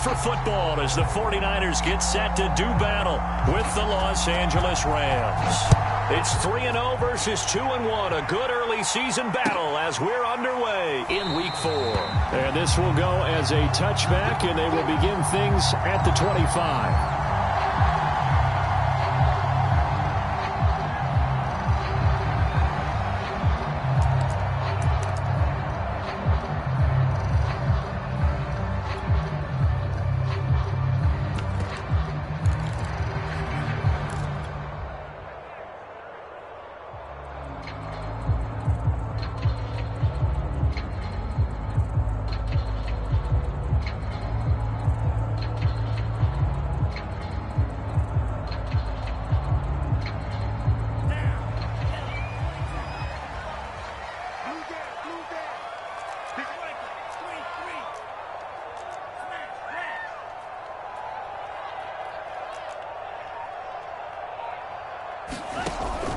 for football as the 49ers get set to do battle with the Los Angeles Rams. It's 3-0 versus 2-1, a good early season battle as we're underway in Week 4. And this will go as a touchback, and they will begin things at the 25.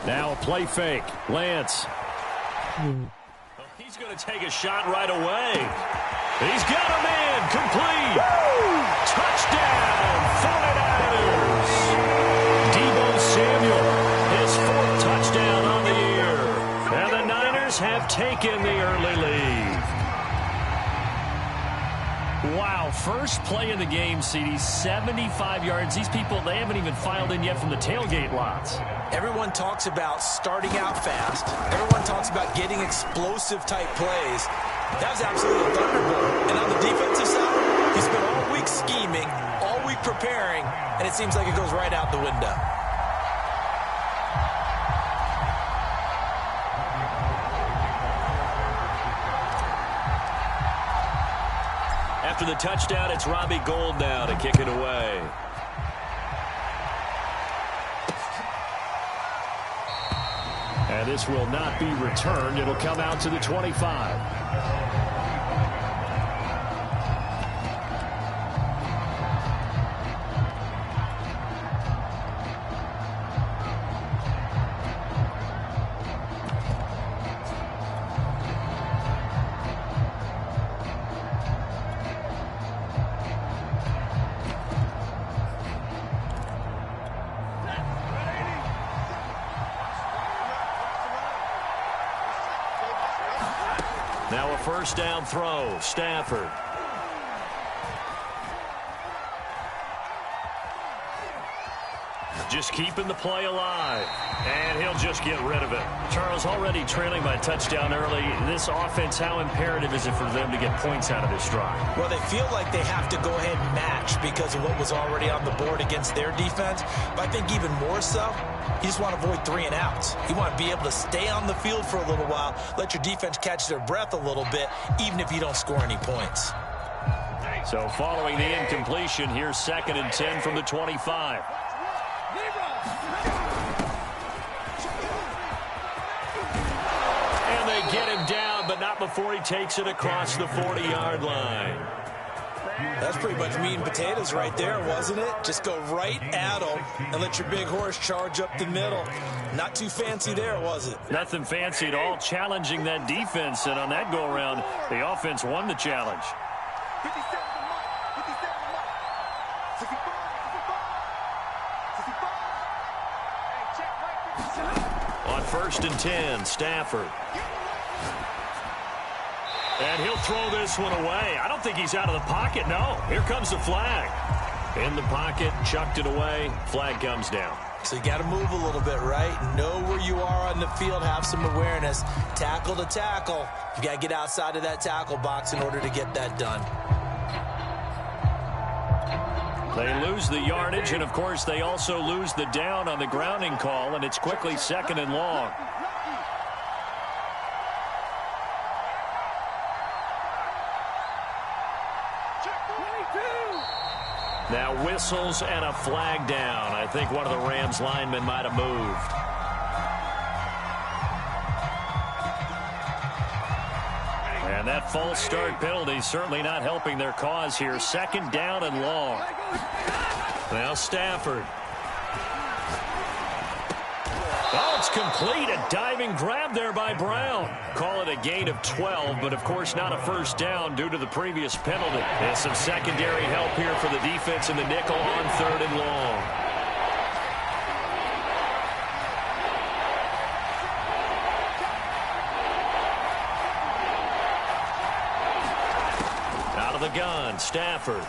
Now a play fake. Lance. He's going to take a shot right away. He's got a man. Complete. Touchdown, 49ers. Deebo Samuel, his 4th touchdown on the year. And the Niners have taken the early lead. Wow, first play in the game, CD, 75 yards. These people, they haven't even filed in yet from the tailgate lots. Everyone talks about starting out fast. Everyone talks about getting explosive-type plays. That was absolutely a thunderbolt. And on the defensive side, he spent all week scheming, all week preparing, and it seems like it goes right out the window. After the touchdown, it's Robbie Gould now to kick it away. And this will not be returned. It'll come out to the 25. Now a first down throw. Stafford. Just keeping the play alive. And he'll just get rid of it. Charles, already trailing by touchdown early. This offense, how imperative is it for them to get points out of this drive? Well, they feel like they have to go ahead and match because of what was already on the board against their defense. But I think even more so, you just want to avoid 3 and outs. You want to be able to stay on the field for a little while, let your defense catch their breath a little bit, even if you don't score any points. So following the incompletion, here's 2nd and 10 from the 25. And they get him down, but not before he takes it across the 40-yard line. That's pretty much meat and potatoes right there, wasn't it? Just go right at him and let your big horse charge up the middle. Not too fancy there, was it? Nothing fancy at all, challenging that defense. And on that go-around, the offense won the challenge. On 1st and 10, Stafford. And he'll throw this one away. I don't think he's out of the pocket, no. Here comes the flag. In the pocket, chucked it away. Flag comes down. So you got to move a little bit, right? Know where you are on the field, have some awareness. Tackle to tackle. You got to get outside of that tackle box in order to get that done. They lose the yardage, and of course they also lose the down on the grounding call, and it's quickly 2nd and long. Now whistles and a flag down. I think one of the Rams linemen might have moved. And that false start penalty certainly not helping their cause here. 2nd down and long. Now Stafford. Oh, it's complete. A diving grab there by Brown. Call it a gain of 12, but of course not a first down due to the previous penalty. There's some secondary help here for the defense in the nickel on 3rd and long. Out of the gun, Stafford.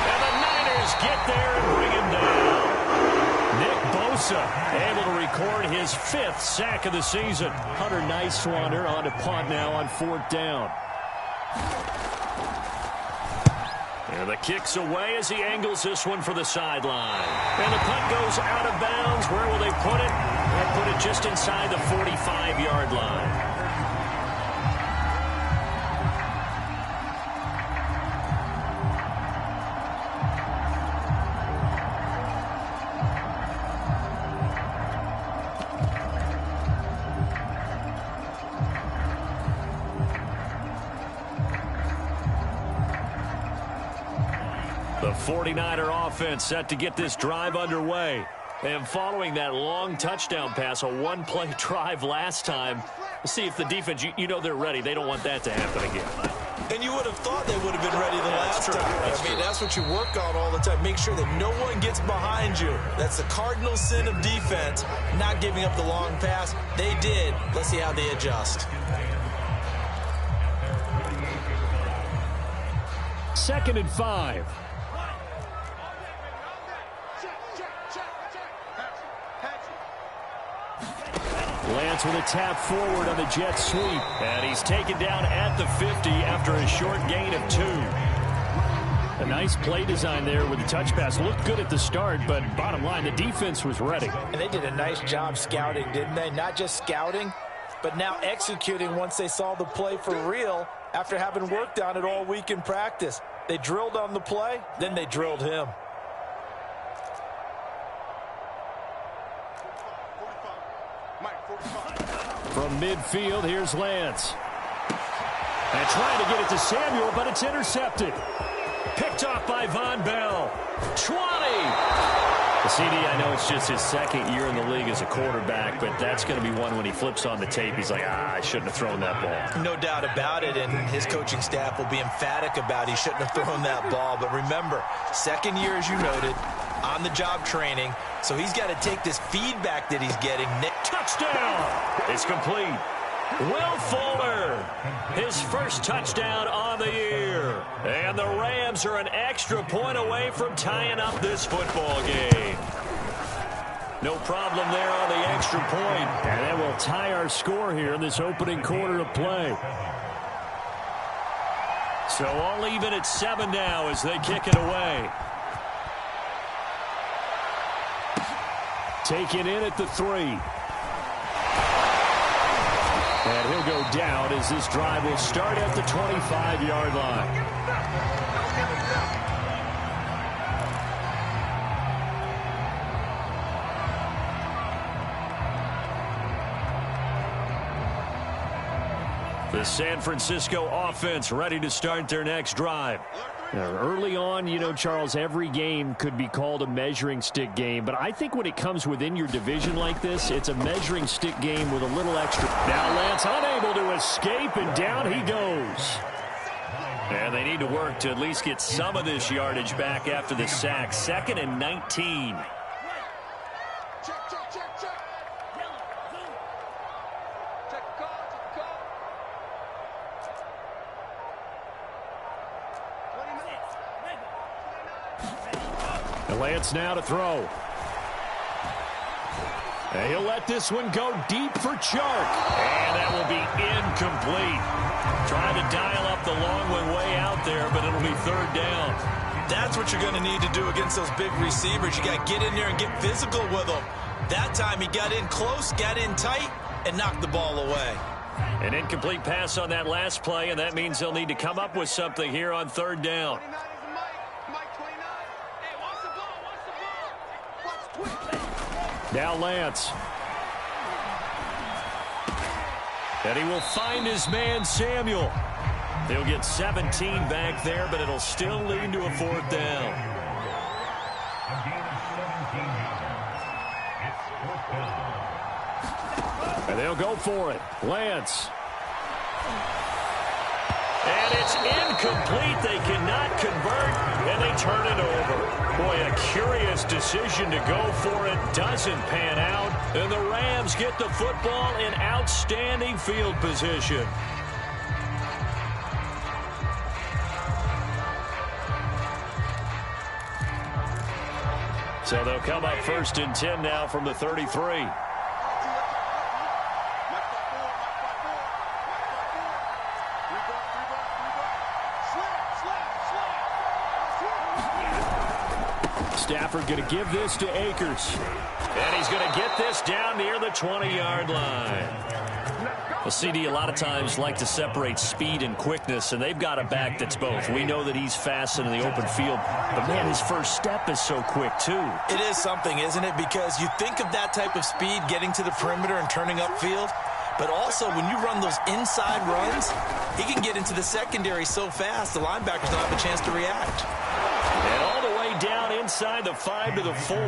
And the Niners get there and bring him down. Able to record his 5th sack of the season. Hunter Nicewander on to punt now on 4th down. And the kick's away as he angles this one for the sideline. And the punt goes out of bounds. Where will they put it? They'll put it just inside the 45-yard line. The 49er offense set to get this drive underway. And following that long touchdown pass, a one-play drive last time, see if the defense, you know they're ready. They don't want that to happen again. And you would have thought they would have been ready the last time. I mean, that's what you work on all the time. Make sure that no one gets behind you. That's the cardinal sin of defense, not giving up the long pass. They did. Let's see how they adjust. 2nd and 5. Lance with a tap forward on the jet sweep. And he's taken down at the 50 after a short gain of 2. A nice play design there with the touch pass. Looked good at the start, but bottom line, the defense was ready. And they did a nice job scouting, didn't they? Not just scouting, but now executing once they saw the play for real after having worked on it all week in practice. They drilled on the play, then they drilled him. From midfield, here's Lance. And trying to get it to Samuel, but it's intercepted. Picked off by Von Bell. 20! The CD, I know it's just his 2nd year in the league as a quarterback, but that's going to be one when he flips on the tape. He's like, I shouldn't have thrown that ball. No doubt about it, and his coaching staff will be emphatic about he shouldn't have thrown that ball. But remember, 2nd year, as you noted, on-the-job training, so he's got to take this feedback that he's getting. Touchdown! It's complete. Will Fuller, his first touchdown on the year. And the Rams are an extra point away from tying up this football game. No problem there on the extra point. And that will tie our score here in this opening quarter of play. So all even at 7 now as they kick it away. Taken in at the 3. And he'll go down as this drive will start at the 25-yard line. The San Francisco offense ready to start their next drive. Now, early on, you know, Charles, every game could be called a measuring stick game. But I think when it comes within your division like this, it's a measuring stick game with a little extra. Now Lance unable to escape, and down he goes. And they need to work to at least get some of this yardage back after the sack. 2nd and 19. Lance now to throw. And he'll let this one go deep for Chark. And that will be incomplete. Trying to dial up the long one way out there, but it'll be 3rd down. That's what you're going to need to do against those big receivers. You got to get in there and get physical with them. That time he got in close, got in tight, and knocked the ball away. An incomplete pass on that last play, and that means they'll need to come up with something here on 3rd down. Now Lance. And he will find his man Samuel. They'll get 17 back there, but it'll still lead to a 4th down. And they'll go for it. Lance. And it's incomplete. They cannot convert, and they turn it over. Boy, a curious decision to go for it. Doesn't pan out, and the Rams get the football in outstanding field position. So they'll come up 1st and 10 now from the 33. Stafford going to give this to Akers. And he's going to get this down near the 20-yard line. Well, CD, a lot of times like to separate speed and quickness, and they've got a back that's both. We know that he's fast in the open field, but, man, his first step is so quick, too. It is something, isn't it? Because you think of that type of speed getting to the perimeter and turning upfield, but also when you run those inside runs, he can get into the secondary so fast the linebackers don't have a chance to react. And all the way down inside the 5 to the 4.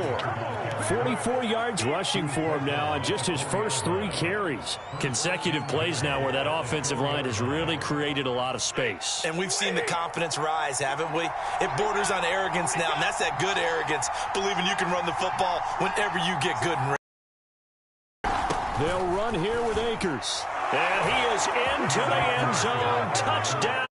44 yards rushing for him now on just his first 3 carries. Consecutive plays now where that offensive line has really created a lot of space. And we've seen the confidence rise, haven't we? It borders on arrogance now, and that's that good arrogance, believing you can run the football whenever you get good and ready. They'll run here with Akers. And he is into the end zone. Touchdown.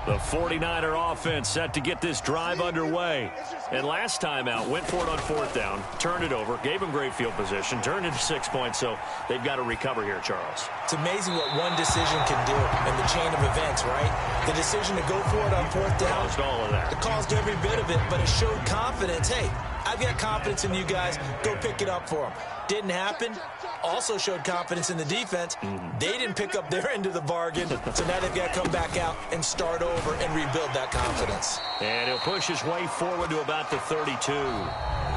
The 49er offense set to get this drive underway. And last time out, went for it on 4th down, turned it over, gave them great field position, turned into 6 points, so they've got to recover here, Charles. It's amazing what one decision can do in the chain of events, right? The decision to go for it on 4th down. Caused all of that. It caused every bit of it, but it showed confidence. Hey, I've got confidence in you guys. Go pick it up for them. Didn't happen. Also showed confidence in the defense. They didn't pick up their end of the bargain, so now they've got to come back out and start over and rebuild that confidence. And he'll push his way forward to about the 32.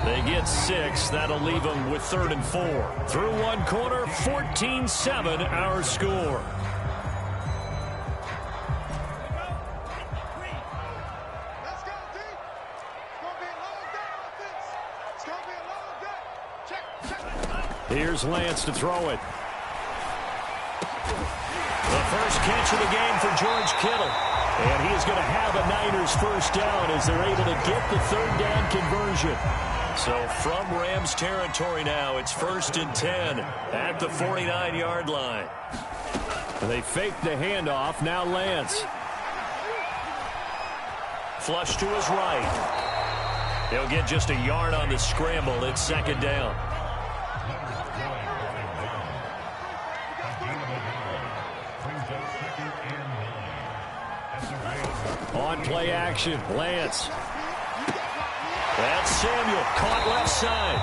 They get 6. That'll leave them with 3rd and 4. Through one quarter, 14-7 our score. Here's Lance to throw it. The first catch of the game for George Kittle. And he is going to have a Niners first down as they're able to get the 3rd down conversion. So from Rams territory now, it's 1st and 10 at the 49-yard line. They fake the handoff. Now Lance. Flush to his right. He'll get just a yard on the scramble. It's 2nd down. On play action, Lance. That's Samuel, caught left side.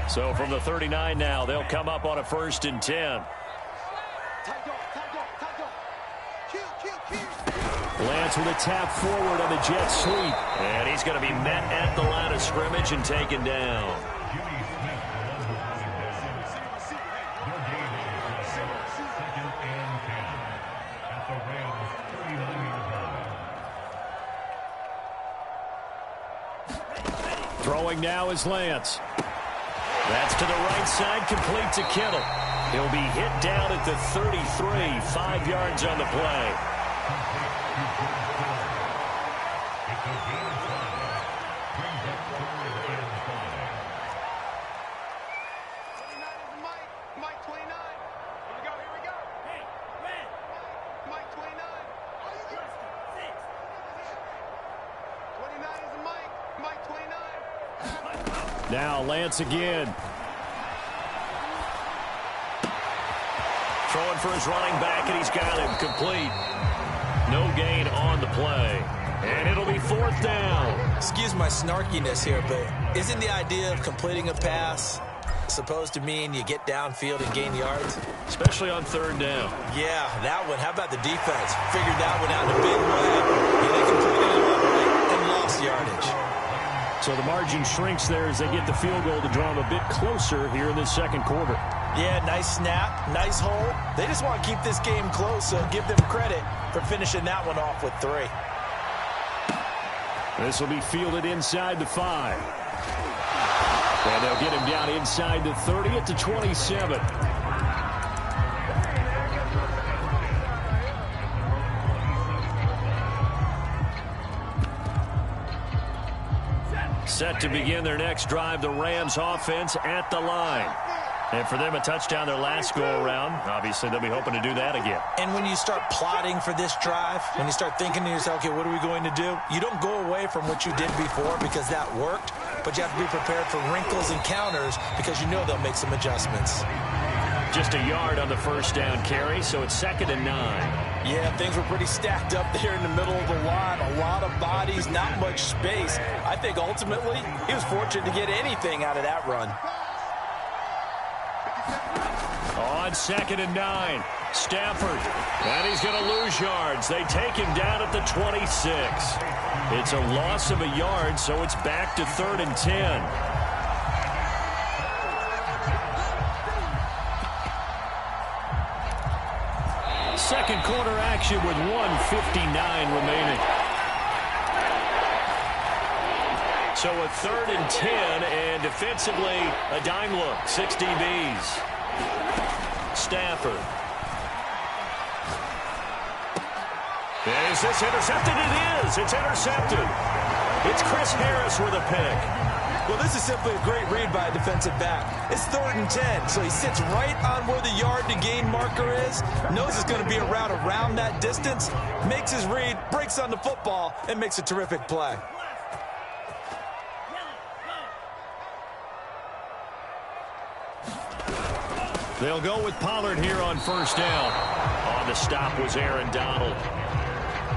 So from the 39 now, they'll come up on a 1st and 10. Lance with a tap forward on the jet sweep. And he's going to be met at the line of scrimmage and taken down. Throwing now is Lance. That's to the right side, complete to Kittle. He'll be hit down at the 33, 5 yards on the play. Now Lance again. Throwing for his running back, and he's got him complete. No gain on the play. And it'll be 4th down. Excuse my snarkiness here, but isn't the idea of completing a pass supposed to mean you get downfield and gain yards? Especially on 3rd down. Yeah, that one. How about the defense? Figured that one out in a big way. Yeah, they completed it all right and lost yardage. So the margin shrinks there as they get the field goal to draw them a bit closer here in this 2nd quarter. Yeah, nice snap, nice hole. They just want to keep this game close, so give them credit for finishing that one off with 3. This will be fielded inside the 5. And they'll get him down inside the 30 at the 27. Set to begin their next drive, the Rams offense at the line. And for them, a touchdown their last go-around. Obviously, they'll be hoping to do that again. And when you start plotting for this drive, when you start thinking to yourself, okay, what are we going to do? You don't go away from what you did before because that worked, but you have to be prepared for wrinkles and counters because you know they'll make some adjustments. Just a yard on the 1st down carry, so it's 2nd and 9. Yeah, things were pretty stacked up there in the middle of the line. A lot of bodies, not much space. I think ultimately he was fortunate to get anything out of that run. On 2nd and 9, Stafford. And he's going to lose yards. They take him down at the 26. It's a loss of a yard, so it's back to 3rd and 10. Second quarter action with 1:59 remaining. So a 3rd and 10, and defensively, a dime look, 6 DBs. Stafford. Is this intercepted? It is. It's intercepted. It's Chris Harris with a pick. Well, this is simply a great read by a defensive back. It's 3rd and 10, so he sits right on where the yard to gain marker is, knows it's going to be a route around that distance, makes his read, breaks on the football, and makes a terrific play. They'll go with Pollard here on 1st down. On the stop was Aaron Donald.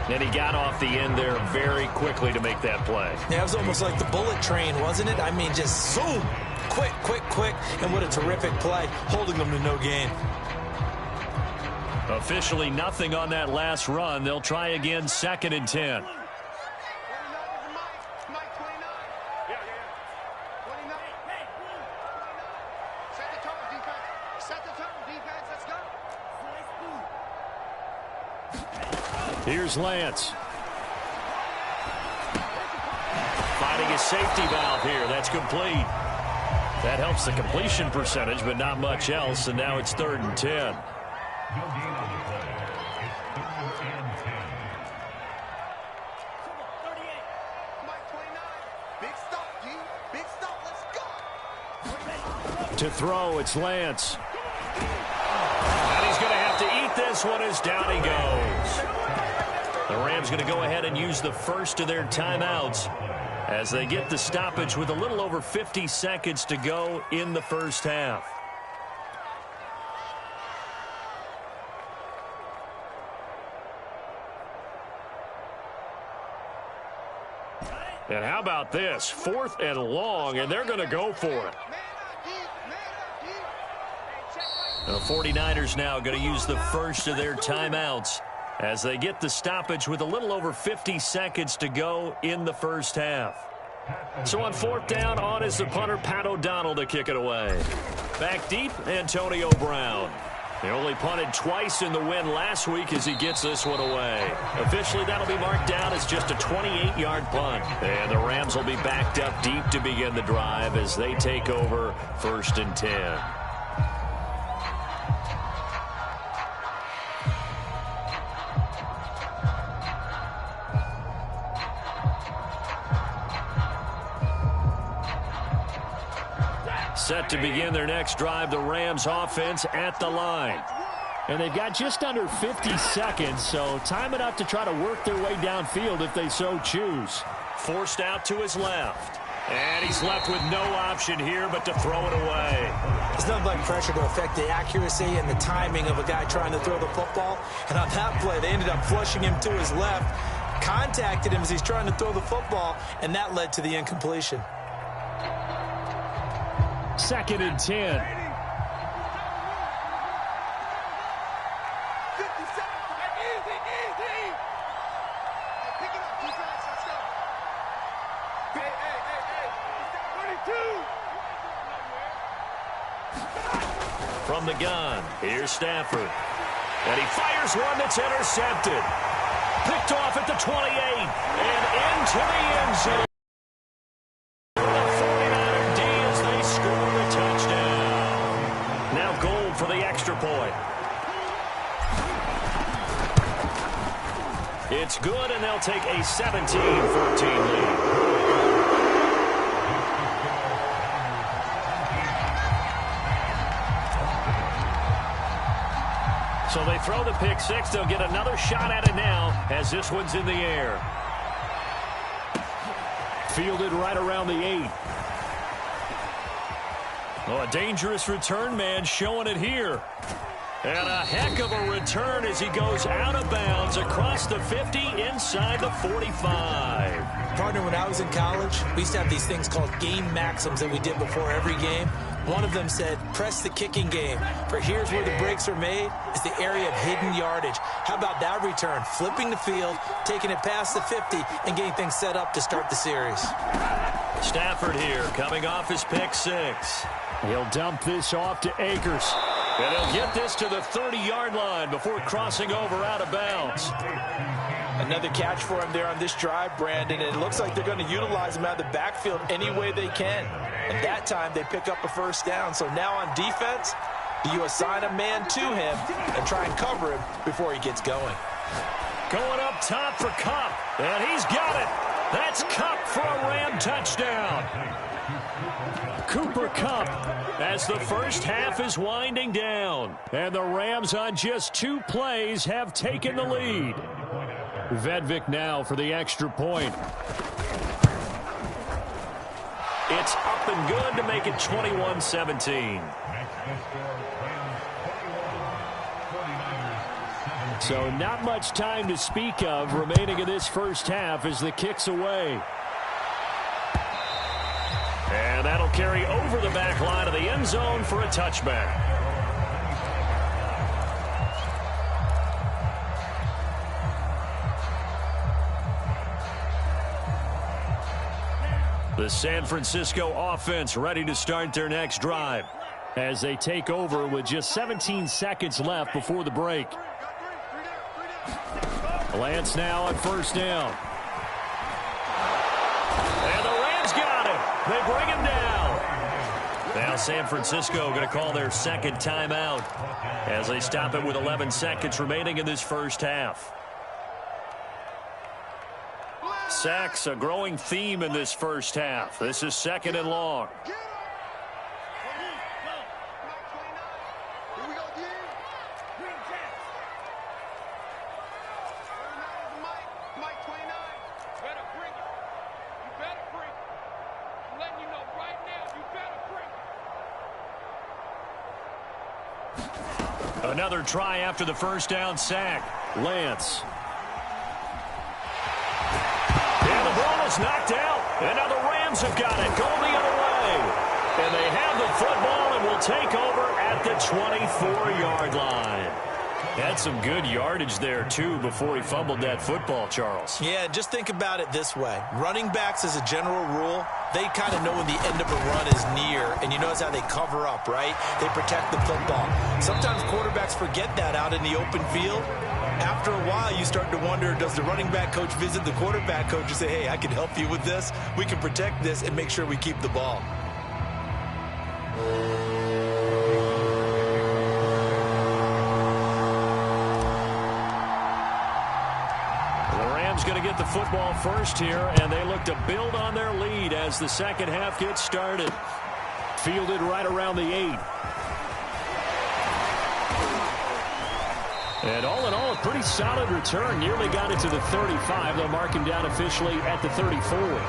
And he got off the end there very quickly to make that play. Yeah, it was almost like the bullet train, wasn't it? I mean, just zoom, quick, quick, quick, and what a terrific play, holding them to no gain. Officially nothing on that last run. They'll try again, 2nd and 10. Here's Lance. Finding his safety valve here. That's complete. That helps the completion percentage, but not much else. And now it's 3rd and 10. To throw, it's Lance. And he's going to have to eat this one as down he goes. The Rams going to go ahead and use the first of their timeouts as they get the stoppage with a little over 50 seconds to go in the 1st half. And how about this? 4th and long, and they're going to go for it. The 49ers now going to use the first of their timeouts as they get the stoppage with a little over 50 seconds to go in the 1st half. So on 4th down, is the punter, Pat O'Donnell, to kick it away. Back deep, Antonio Brown. He only punted twice in the win last week as he gets this one away. Officially, that'll be marked down as just a 28-yard punt. And the Rams will be backed up deep to begin the drive as they take over 1st and 10. Set to begin their next drive, the Rams offense at the line. And they've got just under 50 seconds, so time enough to try to work their way downfield if they so choose. Forced out to his left. And he's left with no option here but to throw it away. There's nothing like pressure to affect the accuracy and the timing of a guy trying to throw the football. And on that play, they ended up flushing him to his left, contacted him as he's trying to throw the football, and that led to the incompletion. 2nd and 10. From the gun, here's Stafford. And he fires one that's intercepted. Picked off at the 28 and into the end zone. For the extra point. It's good, and they'll take a 17-14 lead. So they throw the pick six. They'll get another shot at it now as this one's in the air. Fielded right around the 8. Oh, a dangerous return man showing it here. And a heck of a return as he goes out of bounds across the 50 inside the 45. Partner, when I was in college, we used to have these things called game maxims that we did before every game. One of them said, press the kicking game. For here's where the breaks are made, is the area of hidden yardage. How about that return? Flipping the field, taking it past the 50, and getting things set up to start the series. Stafford here, coming off his pick six. He'll dump this off to Akers. And he'll get this to the 30-yard line before crossing over out of bounds. Another catch for him there on this drive, Brandon. And it looks like they're going to utilize him out of the backfield any way they can. And that time they pick up a first down. So now on defense, do you assign a man to him and try and cover him before he gets going? Going up top for Kupp. And he's got it. That's Kupp for a Ram touchdown. Cooper Kupp as the first half is winding down. And the Rams on just 2 plays have taken the lead. Vibez now for the extra point. It's up and good to make it 21-17. So not much time to speak of remaining in this first half as the kick's away. And that'll carry over the back line of the end zone for a touchback. The San Francisco offense ready to start their next drive as they take over with just 17 seconds left before the break. Lance now on first down. And the Rams got him. They bring him down. Now San Francisco going to call their second timeout as they stop it with 11 seconds remaining in this first half. Sacks, a growing theme in this first half. This is 2nd and long. Another try after the first down sack. Lance. And the ball is knocked out. And now the Rams have got it. Going the other way. And they have the football and will take over at the 24-yard line. Had some good yardage there, too, before he fumbled that football, Charles. Yeah, just think about it this way. Running backs, as a general rule, they kind of know when the end of a run is near, and you notice how they cover up, right? They protect the football. Sometimes quarterbacks forget that out in the open field. After a while, you start to wonder, does the running back coach visit the quarterback coach and say, hey, I can help you with this. We can protect this and make sure we keep the ball. Going to get the football first here, and they look to build on their lead as the second half gets started. Fielded right around the 8. And all in all, a pretty solid return. Nearly got it to the 35. They'll mark him down officially at the 34.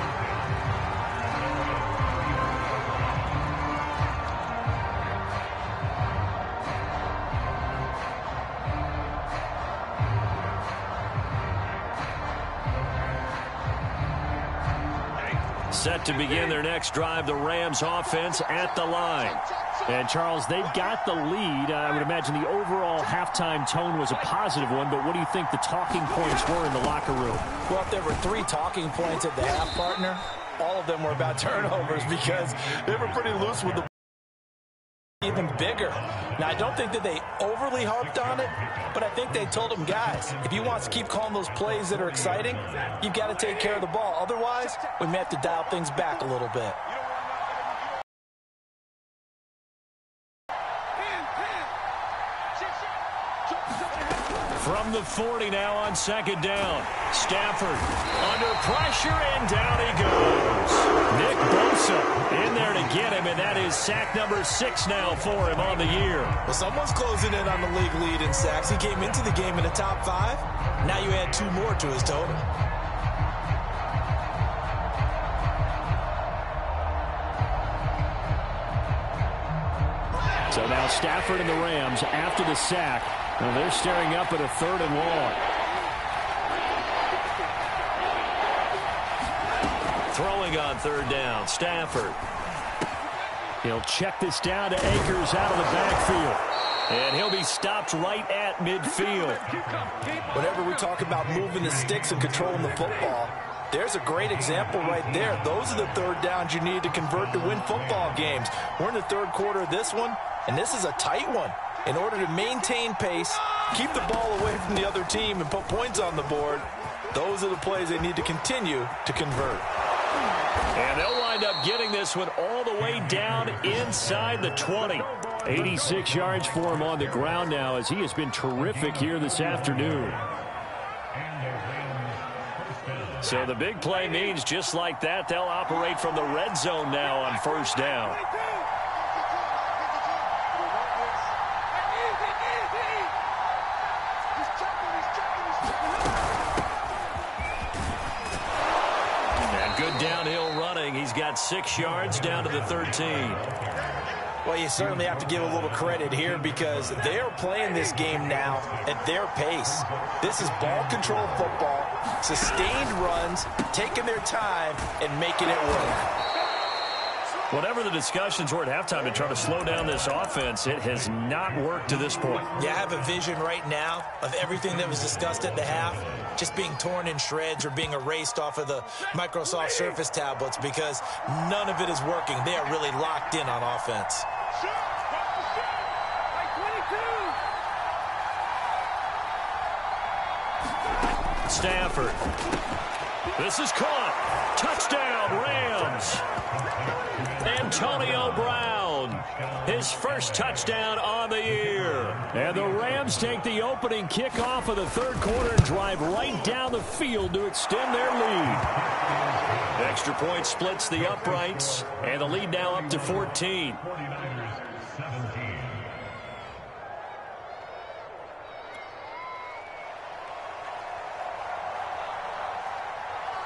Set to begin their next drive, the Rams offense at the line. And, Charles, they've got the lead. I would imagine the overall halftime tone was a positive one, but what do you think the talking points were in the locker room? Well, if there were 3 talking points at the half, partner, all of them were about turnovers because they were pretty loose with the even bigger. Now, I don't think that they overly harped on it, but I think they told them, guys, if you want to keep calling those plays that are exciting, you've got to take care of the ball. Otherwise, we may have to dial things back a little bit. From the 40 now on second down. Stafford under pressure, and down he goes. Nick Bosa in there to get him, and that is sack number 6 now for him on the year. Well, someone's closing in on the league lead in sacks. He came into the game in the top 5. Now you add 2 more to his total. So now Stafford and the Rams after the sack. Well, they're staring up at a 3rd and long. Throwing on 3rd down, Stafford. He'll check this down to Akers out of the backfield. And he'll be stopped right at midfield. Whenever we talk about moving the sticks and controlling the football, there's a great example right there. Those are the 3rd downs you need to convert to win football games. We're in the 3rd quarter of this one, and this is a tight one. In order to maintain pace, keep the ball away from the other team, and put points on the board, those are the plays they need to continue to convert. And they'll wind up getting this one all the way down inside the 20. 86 yards for him on the ground now, as he has been terrific here this afternoon. So the big play means just like that, they'll operate from the red zone now on 1st down. Downhill running. He's got 6 yards down to the 13. Well, you certainly have to give a little credit here because they're playing this game now at their pace. This is ball control football, sustained runs, taking their time, and making it work. Whatever the discussions were at halftime to try to slow down this offense, it has not worked to this point. Yeah, I have a vision right now of everything that was discussed at the half just being torn in shreds or being erased off of the Microsoft Surface tablets because none of it is working. They are really locked in on offense. Stafford. This is caught. Touchdown, Rams. Antonio Brown, his first touchdown on the year. And the Rams take the opening kickoff of the 3rd quarter and drive right down the field to extend their lead. Extra point splits the uprights, and the lead now up to 14.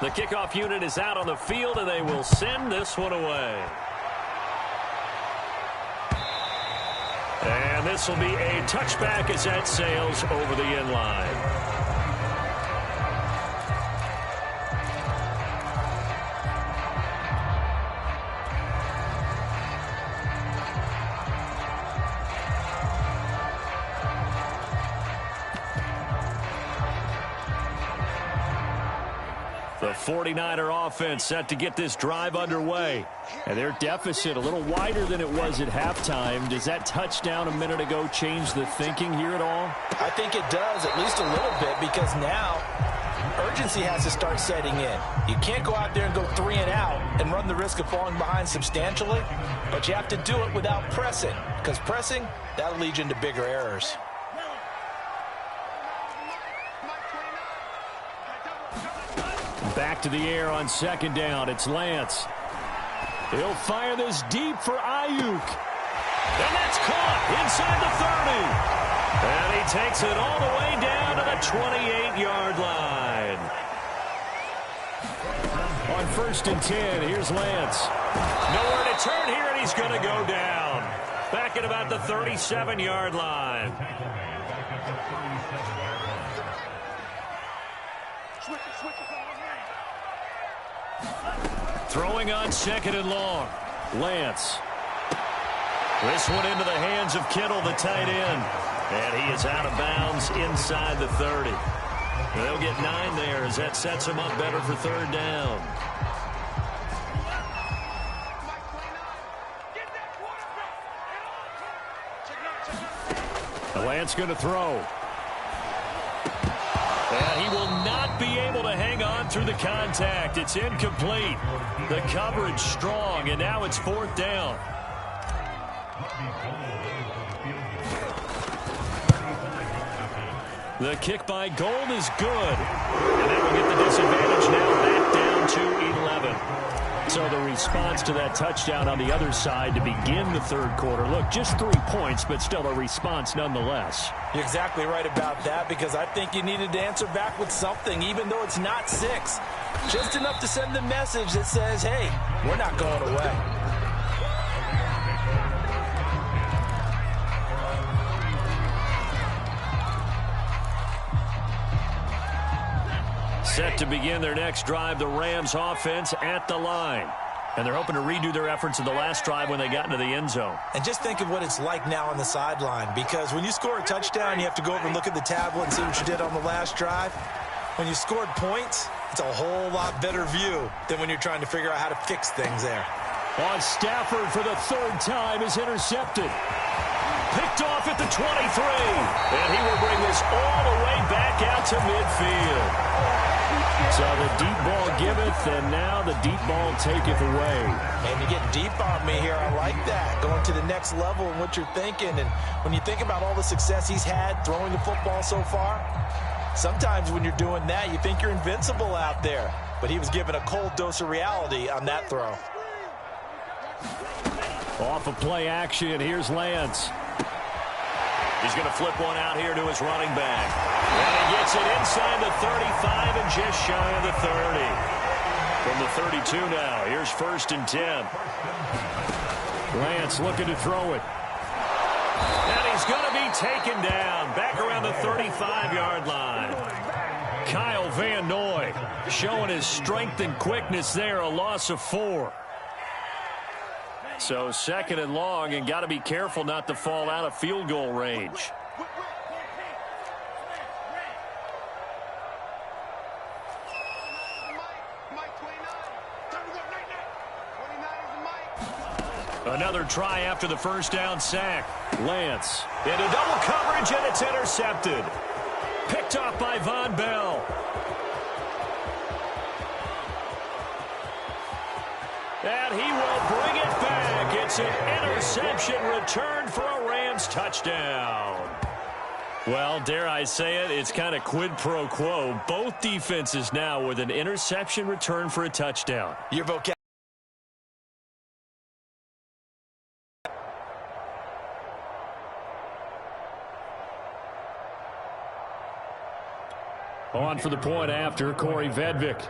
The kickoff unit is out on the field, and they will send this one away. And this will be a touchback as that sails over the end line. The 49er offense set to get this drive underway. And their deficit a little wider than it was at halftime. Does that touchdown a minute ago change the thinking here at all? I think it does, at least a little bit, because now urgency has to start setting in. You can't go out there and go 3 and out and run the risk of falling behind substantially, but you have to do it without pressing, because pressing, that'll lead you into bigger errors. Back to the air on second down. It's Lance. He'll fire this deep for Ayuk. And that's caught inside the 30. And he takes it all the way down to the 28-yard line. On 1st and 10, here's Lance. Nowhere to turn here, and he's going to go down. Back at about the 37-yard line. Throwing on 2nd and long. Lance. This one into the hands of Kittle, the tight end. And he is out of bounds inside the 30. They'll get 9 there as that sets him up better for 3rd down. Lance going to throw. And he will not be able to hang on through the contact. It's incomplete. The coverage strong, and now it's 4th down. The kick by Gold is good. And they will get the disadvantage now back down to 11. So the response to that touchdown on the other side to begin the 3rd quarter. Look, just 3 points, but still a response nonetheless. You're exactly right about that, because I think you needed to answer back with something, even though it's not 6. Just enough to send the message that says, hey, we're not going away. Set to begin their next drive, the Rams offense at the line. And they're hoping to redo their efforts in the last drive when they got into the end zone. And just think of what it's like now on the sideline, because when you score a touchdown, you have to go over and look at the tablet and see what you did on the last drive. When you scored points, it's a whole lot better view than when you're trying to figure out how to fix things there. On Stafford for the 3rd time is intercepted. Picked off at the 23. And he will bring this all the way back out to midfield. So the deep ball giveth, and now the deep ball taketh away. And you get deep on me here. I like that. Going to the next level in what you're thinking. And when you think about all the success he's had throwing the football so far, sometimes when you're doing that, you think you're invincible out there. But he was given a cold dose of reality on that throw. Off of play action, here's Lance. He's going to flip one out here to his running back. And he gets it inside the 35 and just shy of the 30. From the 32 now, here's 1st and 10. Lance looking to throw it. And he's going to be taken down back around the 35-yard line. Kyle Van Noy showing his strength and quickness there, a loss of 4. So 2nd and long, and got to be careful not to fall out of field goal range. Another try after the 1st down sack. Lance into double coverage, and it's intercepted. Picked off by Von Bell. And he will bring it back. It's an interception return for a Rams touchdown. Well, dare I say it, it's kind of quid pro quo. Both defenses now with an interception return for a touchdown. Your vocabulary. On for the point after, Corey Vedvik.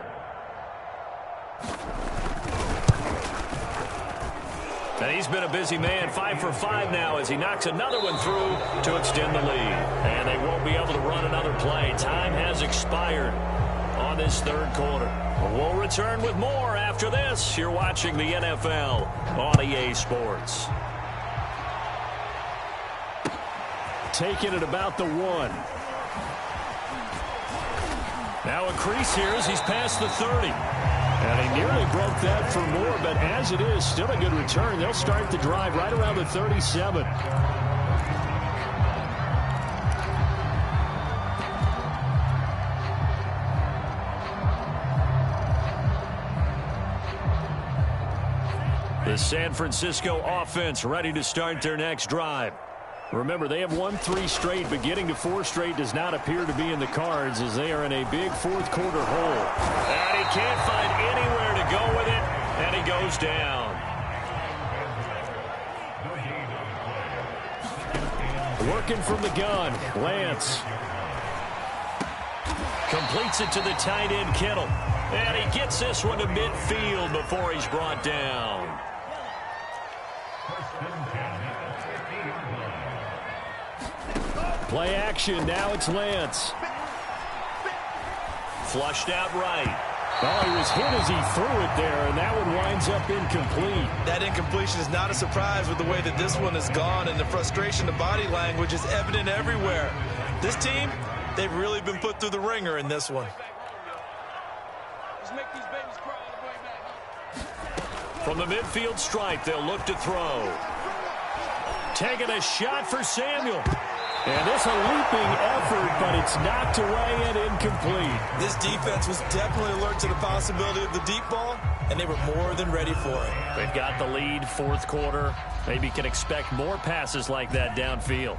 And he's been a busy man, 5 for 5 now as he knocks another one through to extend the lead. And they won't be able to run another play. Time has expired on this 3rd quarter. We'll return with more after this. You're watching the NFL on EA Sports. Taking it about the 1. Now a crease here as he's past the 30. And he nearly broke that for more, but as it is, still a good return. They'll start the drive right around the 37. The San Francisco offense ready to start their next drive. Remember, they have won 3 straight, but getting to 4 straight does not appear to be in the cards as they are in a big fourth-quarter hole. And he can't find anywhere to go with it, and he goes down. Working from the gun, Lance. Completes it to the tight end, Kittle. And he gets this one to midfield before he's brought down. Play action, now it's Lance. Flushed out right. Oh, he was hit as he threw it there, and that one winds up incomplete. That incompletion is not a surprise with the way that this one has gone, and the frustration, the body language is evident everywhere. This team, they've really been put through the ringer in this one. From the midfield stripe, they'll look to throw. Taking a shot for Samuel. And this a leaping effort, but it's knocked away and incomplete. This defense was definitely alert to the possibility of the deep ball, and they were more than ready for it. They've got the lead, fourth quarter. Maybe can expect more passes like that downfield.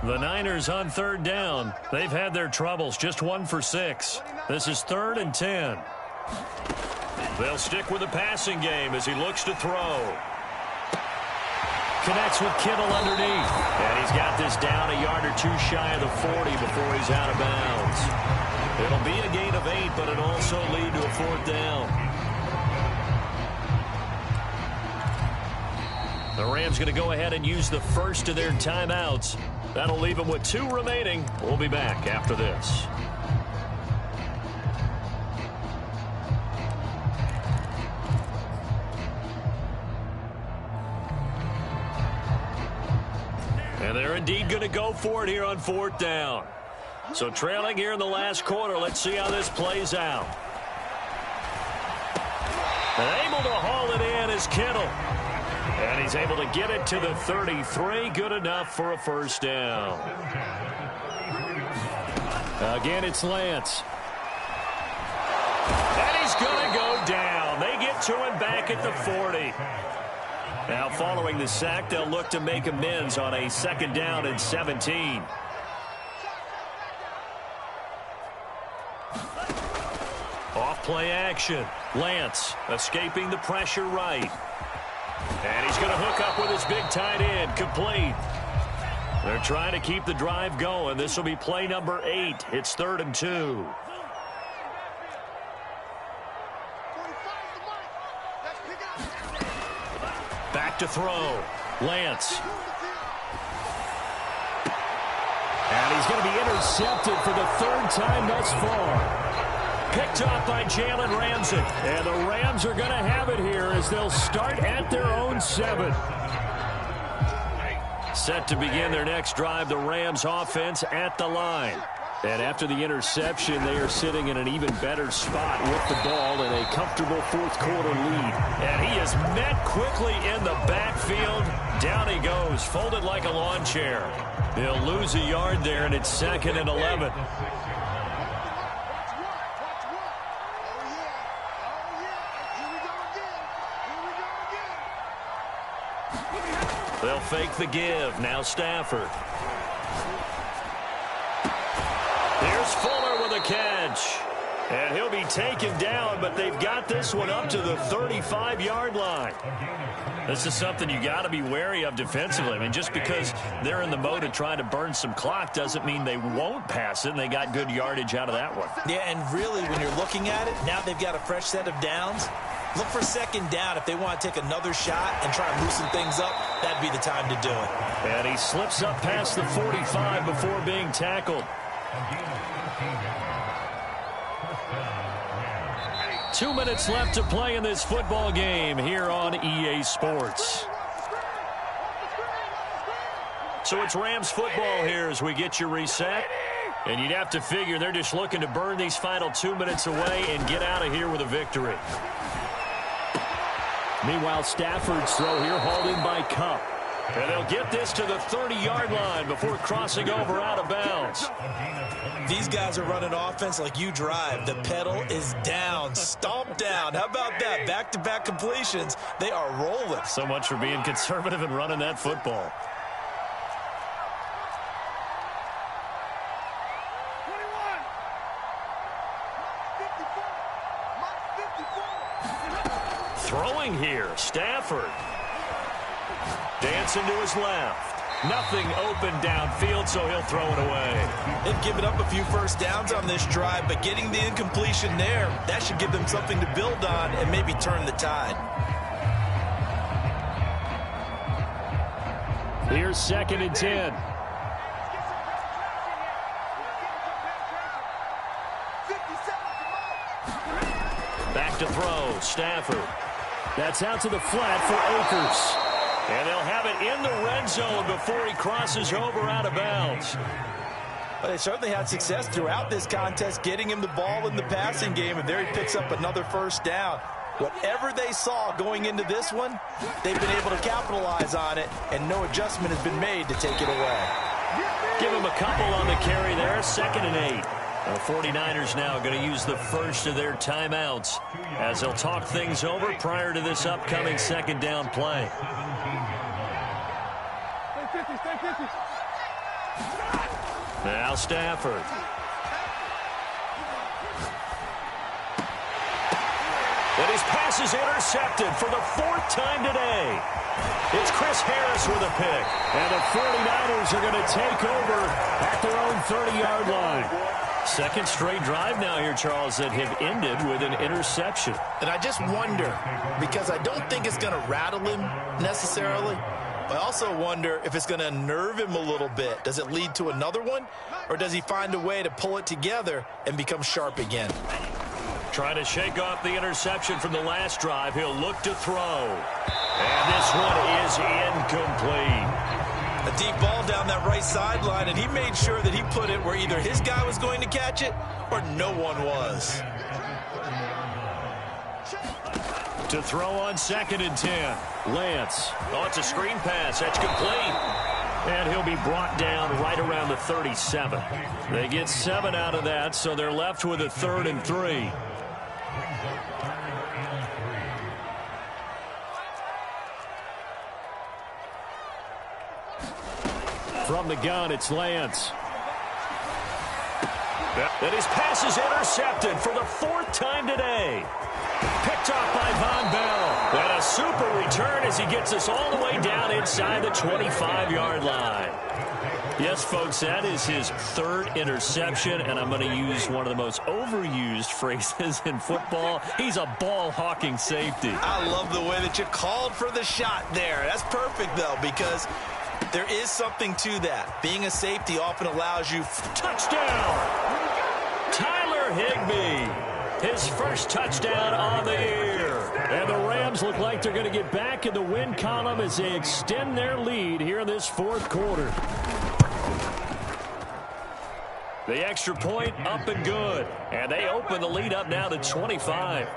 The Niners on third down. They've had their troubles, just 1 for 6. This is 3rd and 10. They'll stick with the passing game as he looks to throw. Connects with Kittle underneath. And he's got this down a yard or 2 shy of the 40 before he's out of bounds. It'll be a gain of 8, but it'll also lead to a 4th down. The Rams going to go ahead and use the first of their timeouts. That'll leave them with 2 remaining. We'll be back after this. And they're indeed going to go for it here on 4th down. So trailing here in the last quarter, let's see how this plays out. And able to haul it in is Kittle. And he's able to get it to the 33. Good enough for a 1st down. Again, it's Lance. And he's going to go down. They get to him back at the 40. Now following the sack, they'll look to make amends on a 2nd down and 17. Off play action. Lance escaping the pressure right. And he's going to hook up with his big tight end. Complete. They're trying to keep the drive going. This will be play number 8. It's 3rd and 2. Back to throw. Lance. And he's going to be intercepted for the 3rd time thus far. Picked up by Jalen Ramsey. And the Rams are going to have it here as they'll start at their own 7. Set to begin their next drive, the Rams offense at the line. And after the interception, they are sitting in an even better spot with the ball in a comfortable 4th quarter lead. And he is met quickly in the backfield. Down he goes, folded like a lawn chair. He'll lose a yard there, and it's 2nd and 11. They'll fake the give. Now Stafford. Here's Fuller with a catch. And he'll be taken down, but they've got this one up to the 35-yard line. This is something you got to be wary of defensively. I mean, just because they're in the mode of trying to burn some clock doesn't mean they won't pass it, and they got good yardage out of that one. Yeah, and really, when you're looking at it, now they've got a fresh set of downs. Look for 2nd down. If they want to take another shot and try and loosen things up, that'd be the time to do it. And he slips up past the 45 before being tackled. 2 minutes left to play in this football game here on EA Sports. So it's Rams football here as we get you reset. And you'd have to figure they're just looking to burn these final 2 minutes away and get out of here with a victory. Meanwhile, Stafford's throw here hauled in by Cup. And they'll get this to the 30-yard line before crossing over out of bounds. These guys are running offense like you drive. The pedal is down, stomp down. How about that? Back-to-back completions. They are rolling. So much for being conservative and running that football. Throwing here, Stafford. Dancing to his left. Nothing open downfield, so he'll throw it away. They've given up a few first downs on this drive, but getting the incompletion there, that should give them something to build on and maybe turn the tide. Here's 2nd and 10. Back to throw, Stafford. That's out to the flat for Akers. And they'll have it in the red zone before he crosses over out of bounds. But they certainly had success throughout this contest, getting him the ball in the passing game, and there he picks up another first down. Whatever they saw going into this one, they've been able to capitalize on it, and no adjustment has been made to take it away. Give him a couple on the carry there, 2nd and 8. The 49ers now going to use the first of their timeouts as they'll talk things over prior to this upcoming 2nd down play. Now Stafford. And his pass is intercepted for the 4th time today. It's Chris Harris with a pick. And the 49ers are going to take over at their own 30-yard line. 2nd straight drive now here, Charles, that have ended with an interception. And I just wonder, because I don't think it's going to rattle him necessarily, I also wonder if it's going to unnerve him a little bit. Does it lead to another one, or does he find a way to pull it together and become sharp again? Trying to shake off the interception from the last drive. He'll look to throw. And this one is incomplete. A deep ball down that right sideline, and he made sure that he put it where either his guy was going to catch it or no one was. To throw on 2nd and 10. Lance. Oh, it's a screen pass. That's complete. And he'll be brought down right around the 37. They get 7 out of that, so they're left with a 3rd and 3. From the gun, it's Lance. And his pass is intercepted for the 4th time today. Picked off by Von Bell. And a super return as he gets us all the way down inside the 25-yard line. Yes, folks, that is his 3rd interception, and I'm going to use one of the most overused phrases in football. He's a ball-hawking safety. I love the way that you called for the shot there. That's perfect, though, because there is something to that. Being a safety often allows you... Touchdown! Tyler Higbee. His first touchdown on the year. And the Rams look like they're going to get back in the win column as they extend their lead here in this 4th quarter. The extra point up and good. And they open the lead up now to 25.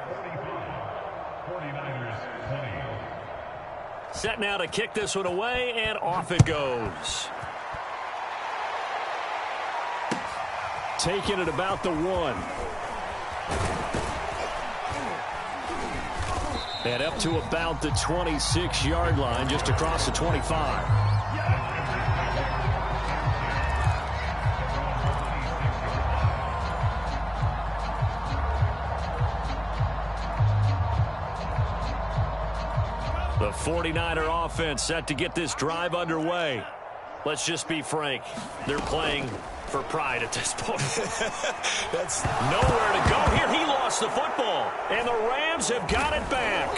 Set now to kick this one away, and off it goes. Taking it about the 1. And up to about the 26-yard line, just across the 25. The 49er offense set to get this drive underway. Let's just be frank. They're playing for pride at this point. That's nowhere to go here. He lost the football, and the Rams have got it back.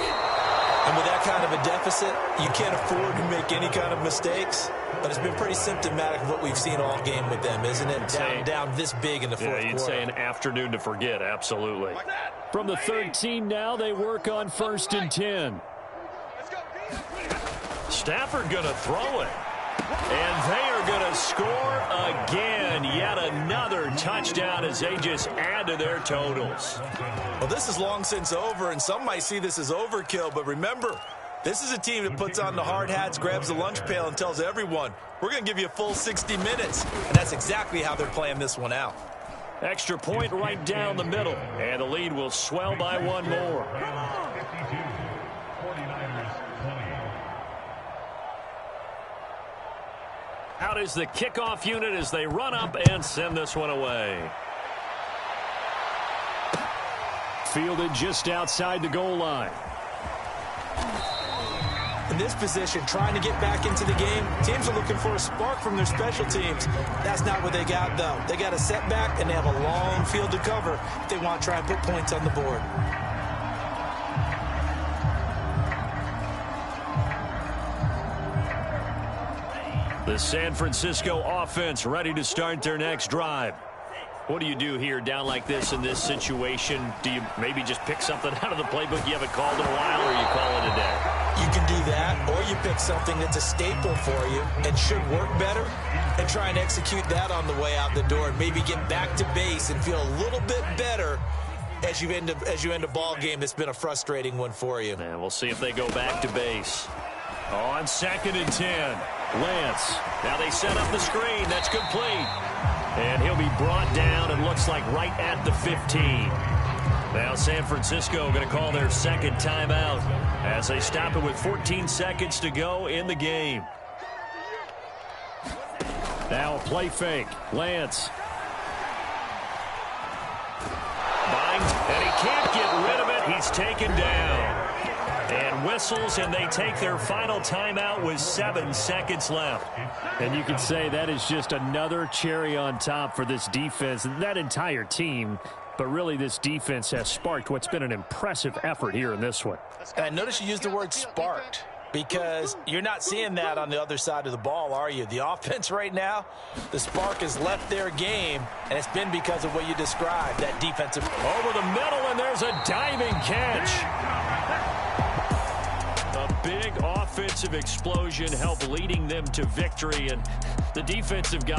And with that kind of a deficit, you can't afford to make any kind of mistakes. But it's been pretty symptomatic of what we've seen all game with them, isn't it? Down this big in the fourth quarter. Yeah, you'd say an afternoon to forget, absolutely. From the 13 now, they work on 1st and 10. Stafford going to throw it. And they are going to score again. Yet another touchdown as they just add to their totals. Well, this is long since over, and some might see this as overkill. But remember, this is a team that puts on the hard hats, grabs the lunch pail, and tells everyone, we're going to give you a full 60 minutes. And that's exactly how they're playing this one out. Extra point right down the middle. And the lead will swell by one more. Out is the kickoff unit as they run up and send this one away. Fielded just outside the goal line. In this position, trying to get back into the game, teams are looking for a spark from their special teams. That's not what they got, though. They got a setback, and they have a long field to cover if they want to try and put points on the board. The San Francisco offense ready to start their next drive. What do you do here down like this in this situation? Do you maybe just pick something out of the playbook you haven't called in a while, or you call it a day? You can do that, or you pick something that's a staple for you and should work better and try and execute that on the way out the door and maybe get back to base and feel a little bit better as you end a ball game that's been a frustrating one for you. And we'll see if they go back to base. On 2nd and 10, Lance. Now they set up the screen. That's complete. And he'll be brought down, and looks like right at the 15. Now San Francisco going to call their second timeout as they stop it with 14 seconds to go in the game. Now a play fake. Lance. Binds, and he can't get rid of it. He's taken down. And whistles, and they take their final timeout with 7 seconds left. And you can say that is just another cherry on top for this defense and that entire team. But really, this defense has sparked what's been an impressive effort here in this one. And I notice you used the word sparked, because you're not seeing that on the other side of the ball, are you? The offense right now, the spark has left their game, and it's been because of what you described, that defensive. Over the middle, and there's a diving catch. A big offensive explosion helped leading them to victory, and the defensive guy